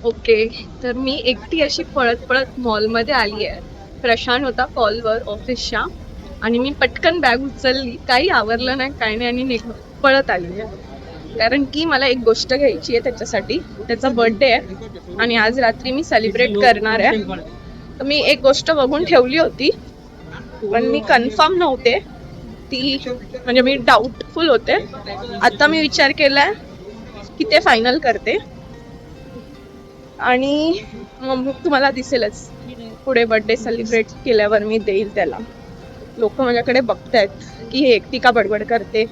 Okay, तर मी एकटी अशी पळत पळत मॉलमध्ये आली आहे. प्रशांत होता कॉलवर ऑफिसच्या आणि मी पटकन बॅग उचलली, काही आवरलं नाही काही नाही आणि पळत आली आहे. कारण की मला एक गोष्ट घ्यायची आहे त्याच्यासाठी. त्याचा बर्थडे आहे आणि आज रात्री मी सेलिब्रेट करणार आहे. तर मी एक गोष्ट बघून ठेवली होती पण मी कन्फर्म नव्हते ती, म्हणजे मी डाऊटफुल होते. आता मी विचार केलाय की ते फायनल करते आणि मग तुम्हाला दिसेलच पुढे बर्थडे सेलिब्रेट केल्यावर मी देईल त्याला. लोक माझ्याकडे बघतायत की हे एकटी का बडबड करते.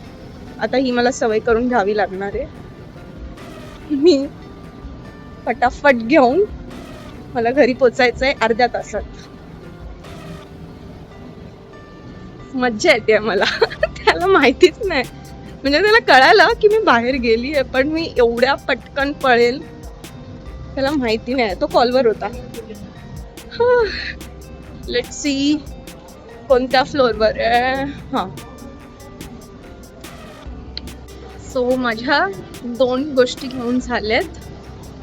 आता ही मला सवय करून घ्यावी लागणार आहे. मी फटाफट घेऊन मला घरी पोचायचंय अर्ध्या तासात. मज्जा येते मला. त्याला माहितीच नाही, म्हणजे त्याला कळालं की मी बाहेर गेली आहे पण मी एवढ्या पटकन पळेल त्याला माहिती नाही. तो कॉलवर होता. लेट्स सी कोणत्या फ्लोअरवर आहे. हा, सो माझ्या 2 गोष्टी घेऊन झाल्यात.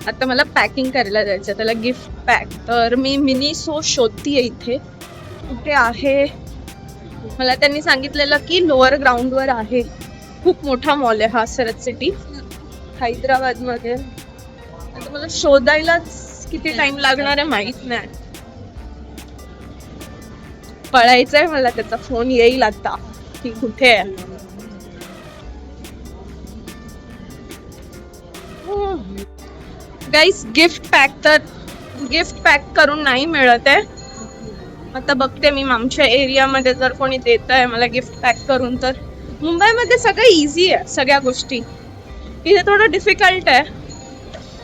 आता मला पॅकिंग करायला जायचं, त्याला गिफ्ट पॅक. तर मी मिनी सो शोधतीये इथे कुठे आहे. मला त्यांनी सांगितलेलं की लोअर ग्राउंडवर आहे. खूप मोठा मॉल आहे हा, सरत सिटी हैदराबाद मध्ये. आता मला शोधायलाच किती टाइम लागणार आहे माहित नाही. पळायचंय मला, त्याचा फोन येईल आता की कुठे आहे. गाईस, गिफ्ट पॅक करून नाही मिळत आहे. आता बघते मी आमच्या एरियामध्ये जर कोणी देत आहे मला गिफ्ट पॅक करून. तर मुंबईमध्ये सगळं इझी आहे, सगळ्या गोष्टी. इथे थोडं डिफिकल्ट आहे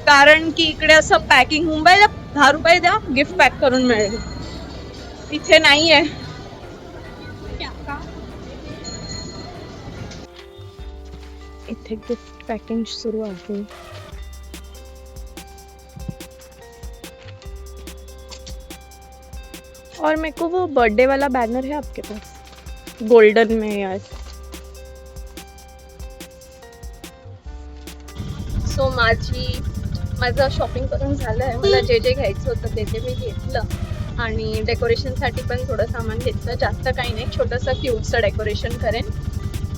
कारण की इकडे असं पॅकिंग, मुंबईला 10 रुपये द्या गिफ्ट पॅक करून मिळेल, इथे नाही आहे. इथे गिफ्ट पॅकिंग सुरू आहे. और मेरे को वो बर्थडे वाला बैनर है आपके पास, गोल्डन में यार. सो माझं शॉपिंग करून झालं आहे. मला जे जे घ्यायचं होतं ते मी घेतलं आणि डेकोरेशनसाठी पण थोडं सामान घेतलं. जास्त काही नाही, छोटंसं क्यूटचं डेकोरेशन करेन.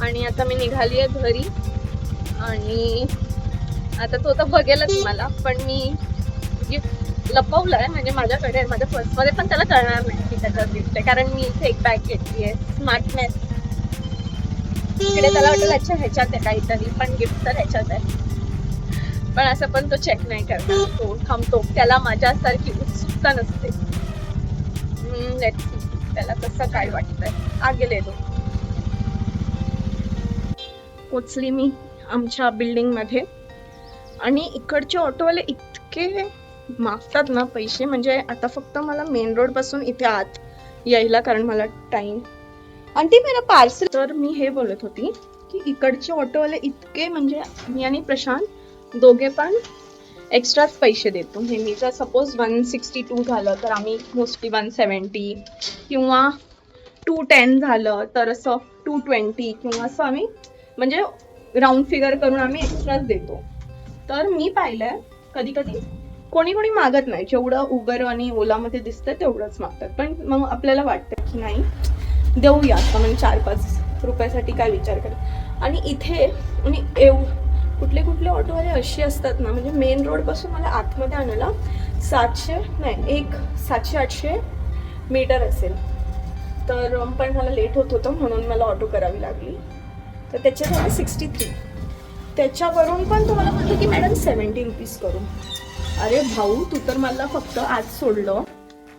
आणि आता मी निघाली आहे घरी आणि आता तो तर बघेलच मला, पण मी गिफ्ट लपवलं आहे, म्हणजे माझ्याकडे माझ्या पर्समध्ये पण त्याला कळणार नाही की त्याच्यात गिफ्ट आहे. कारण मी इथे एक बॅग घेतली आहे स्मार्टनेस. तिकडे त्याला वाटेल अच्छा ह्याच्यात आहे काहीतरी, पण गिफ्ट तर ह्याच्यात आहे. पण असं पण तो चेक नाही करणार, तो थांबतो. त्याला माझ्यासारखी उत्सुकता नसते. त्याला कसं काय वाटतंय. आगे तो पोचली मी आमच्या बिल्डिंग मध्ये आणि इकडचे ऑटोवाले इतके मागतात ना पैसे, म्हणजे आता फक्त मला मेन रोड पासून इथे आत यायला, कारण मला टाइम. आंटी मेरा पार्सल. तर मी हे बोलत होती की इकडचे ऑटोवाले इतके, म्हणजे मी आणि प्रशांत दोघे पण एक्स्ट्राच पैसे देतो नेहमी. जर सपोज 162 झालं तर आम्ही मोस्टली 170 किंवा 210 झालं तर असं 220 किंवा असं आम्ही, म्हणजे राऊंड फिगर करून आम्ही एक्स्ट्राच देतो. तर मी पाहिलंय कधी कधी कोणी मागत नाही, जेवढं उबर आणि ओलामध्ये दिसतं तेवढंच मागतात. पण मग आपल्याला वाटतं की नाही देऊया आता, म्हणजे 4-5 रुपयासाठी काय विचार कर. आणि इथे आणि कुठले ऑटोवाले असे असतात ना, म्हणजे मेन रोड पासून मला आतमध्ये आणायला 700-800 मीटर असेल. तर पण मला लेट होत होतं म्हणून मला ऑटो करावी लागली. तर त्याच्यासाठी 63. त्याच्यावरून पण तुम्हाला म्हटलं की मॅडम 70 रुपीज करू. अरे भाऊ, तू तर मला फक्त आज सोडलं,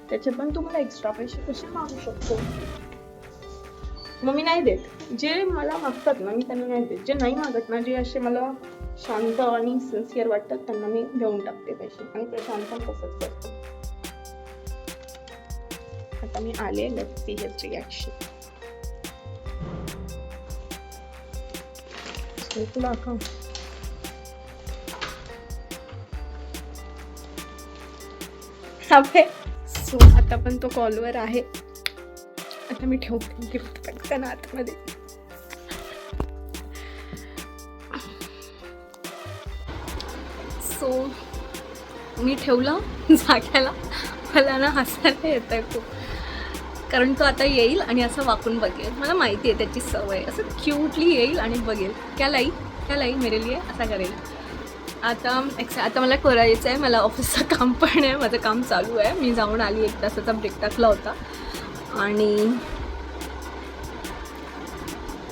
त्याचे पण तुम्हाला एक्स्ट्रा पैसे कसे मागू शकतो. मग मी नाही देत. जे मला मागतात ना मी त्यांना नाही देत. जे नाही मागत ना, जे असे मला शांत आणि सिन्सिअर वाटतात त्यांना मी घेऊन टाकते पैसे. आणि प्रशांत पण तसंच करतो. आता मी आले, लेट्स सी हिज रिॲक्शन. तुला अकाउंट सो आता पण तो कॉलवर आहे. आता मी ठेवते गिफ्ट पॅक त्यांना आतमध्ये. सो मी ठेवलं जाग्याला. मला ना हसायला येत आहे खूप, कारण तो आता येईल आणि असं वाकून बघेल. मला माहिती आहे त्याची सवय, असं क्यूटली येईल आणि बघेल क्या लाई मेरे लिए असा करेल. आता मला करायचं आहे, मला ऑफिसचं काम पण आहे, माझं काम चालू आहे. मी जाऊन आली, 1 तासाचा ब्रेक टाकला होता. आणि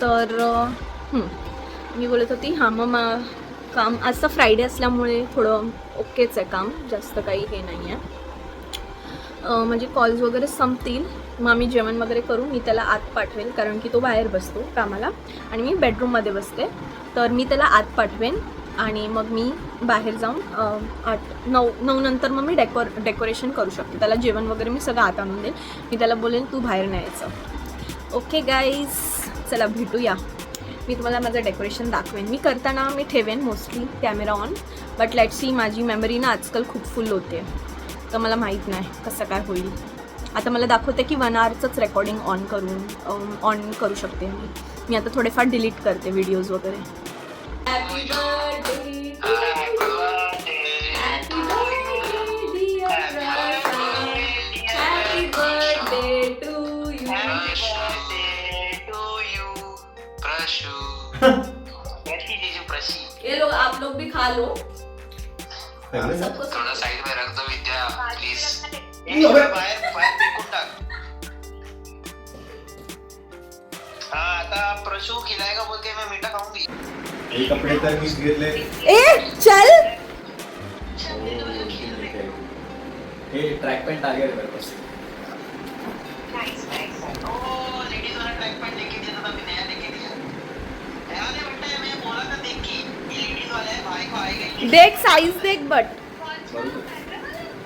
तर मी बोलत होती मग काम आजचा फ्रायडे असल्यामुळे थोडं ओकेच आहे काम, जास्त काही हे नाही आहे. म्हणजे कॉल्स वगैरे संपतील, मग आम्ही जेवण वगैरे करून मी त्याला आत पाठवेन, कारण की तो बाहेर बसतो कामाला आणि मी बेडरूममध्ये बसते. तर मी त्याला आत पाठवेन आणि मग मी बाहेर जाऊन 8-9 नंतर मग मी डेकोरेशन करू शकते. त्याला जेवण वगैरे मी सगळं आत आणून देईन. मी त्याला बोलेन तू बाहेर नाही यायचं. ओके गाईज, चला भेटूया. मी तुम्हाला माझं डेकोरेशन दाखवेन. मी करताना मी ठेवेन mostly camera on, but let's see, माझी मेमरी ना आजकाल खूप फुल होते, तर मला माहीत नाही कसं काय होईल. आता मला दाखवते की 1 आवरचंच रेकॉर्डिंग ऑन करू शकते मी आता थोडेफार डिलीट करते व्हिडिओज वगैरे. Happy birthday to you. ये लो, आप लोग भी खा लो. थोड़ा साइड में रख दो विद्या प्लीज. बाहेर फेकून टाक. हाँ, आता प्रशु खिलाएगा बोल के मैं मीठा खाऊंगी. ये कपड़े तर मीच घेतले. ए चल. हे ट्रॅक पॅन्ट आ गया मेरे पास. ओ लेडीज वाला ट्रैक पैंट लेके दिया था, अभी नया लेके दिया. ध्यान है बेटा, मैं बोला था देख की ये लेडीज वाला है, भाई को आएगा. देख साइज देख, बट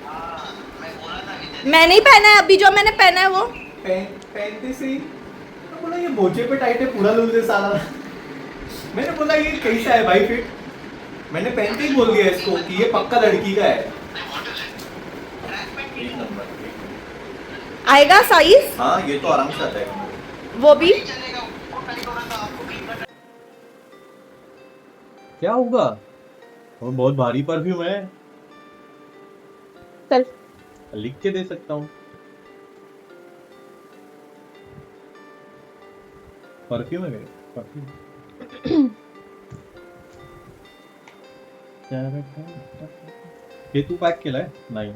हाँ, मैं बोला था विद्या. मैं नहीं पहना है अभी, जो मैंने पहना है वो. पहनते से ही तो बोला ये मोचे पे टाइट है, पूरा लूज है साला. मैंने बोला ये कैसा है भाई फिट. मैंने पहनते ही बोल दिया इसको कि ये पक्का लड़की का है. ट्रैक पैंट एक नंबर. आएगा साइज हाँ, ये तो आराम से आता है. वो भी. चलेगा. वो टाइट होना था आपको भी. क्या होगा, वो बहुत भारी परफ्यूम है. चल. लिख के दे सकता हूँ. परफ्यूम है मेरे, परफ्यूम. हे तू पॅक केलाय? नाही.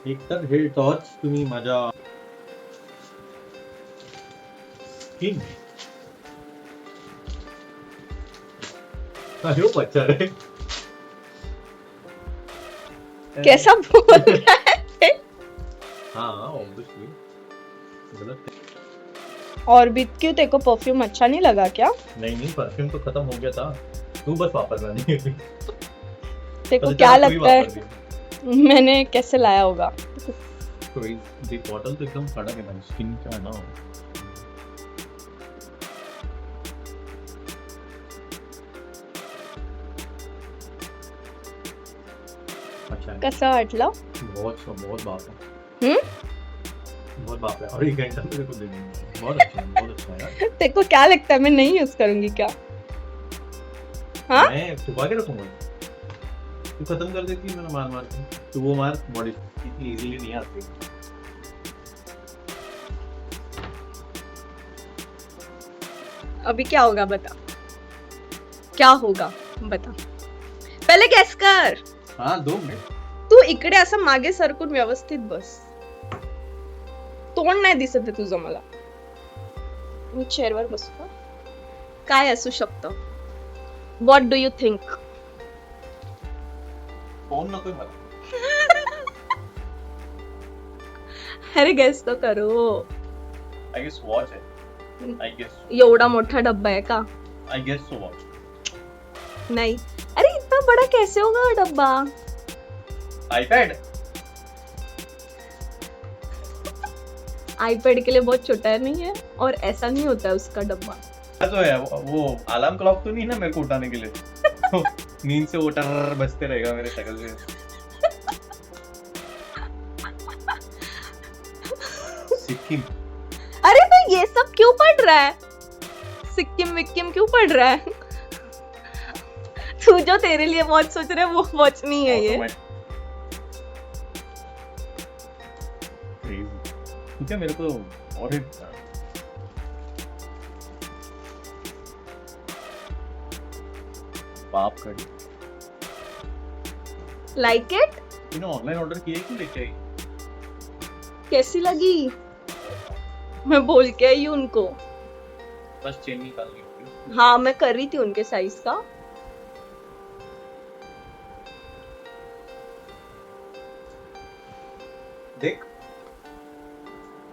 एक तर हे टॉर्च तुम्ही माझ्या स्किन. अरे बच्चा रे. कैसा बोल रहा है. हाँ ऑब्वियसली. गलत. और भी क्यों, तेरे को परफ्यूम अच्छा नहीं लगा क्या? नहीं परफ्यूम तो खत्म हो गया था. तू बस वापस ला नहीं. तेरे को क्या लगता है मैंने कैसे लाया होगा? तो ये बॉटल तो एकदम कड़क है ना, स्किन का ना. अच्छा है. कसं वाटलं? बहुत बाप है. बहुत बाप है. और एक घंटा मेरे को दे देंगे. बहुत अच्छा है यार. तेरे को क्या लगता है मैं नहीं यूज करूंगी क्या? हाँ? मैं छुपा के रखूंगा. तू खत्म कर देती है, मैंने मार के. तू वो मार, बॉडी इतनी इजीली नहीं आती. अभी क्या होगा बता, क्या होगा बता, पहिले गॅस कर. हाँ 2 मिनिट. तू इकडे असं मागे सरकून व्यवस्थित बस. तोंड नाही दिसत आहे तुझं मला. मी चेअरवर बसतो. काय असू शकतं? What do you think? Phone नकोय मला. अरे गेस तो करो. आय गेस वॉच है. I guess. एवढा मोठा डब्बा आहे का? I guess so watch. नहीं. अरे इतना बड़ा कैसे होगा डब्बा? आईपैड. आईपैड के लिए बहुत छोटा है नहीं है, और ऐसा नहीं होता है उसका डब्बा. जो है वो अलार्म क्लॉक तो नहीं ना मेरे को उठाने के लिए. नींद से उठा बजते रहेगा मेरे शक्ल से. सिक्किम. अरे तो ये सब क्यों पढ़ रहा है? सिक्किम विक्किम क्यों पढ़ रहा है? तू जो तेरे लिए वॉच सोच रहे वो वॉच नहीं है ये। ठीक है, मेरे को और एक बाप कड़ी लाइक इट? तूने ऑनलाइन ऑर्डर किया कि लेके आई? कैसी लगी? मैं बोल के आई हूँ उनको। बस चेन निकालनी होगी। हाँ मैं कर रही थी उनके साइज का। देख,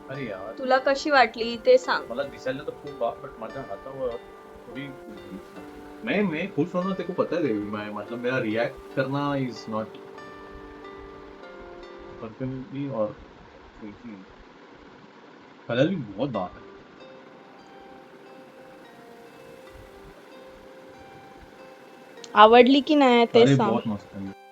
अरे यार तुला कशी वाटली ते सांग। मला दिसायला तर खूप बाप, बट माझ्या हातावर थोडी मैं खुश होना तेरे को पता है देवी, मैं मतलब मेरा रिएक्ट करना इज नॉट परफेक्टली, और कलर भी बहुत डार्क है। आवडली की नाही ते अरे सांग। बहुत मस्त है।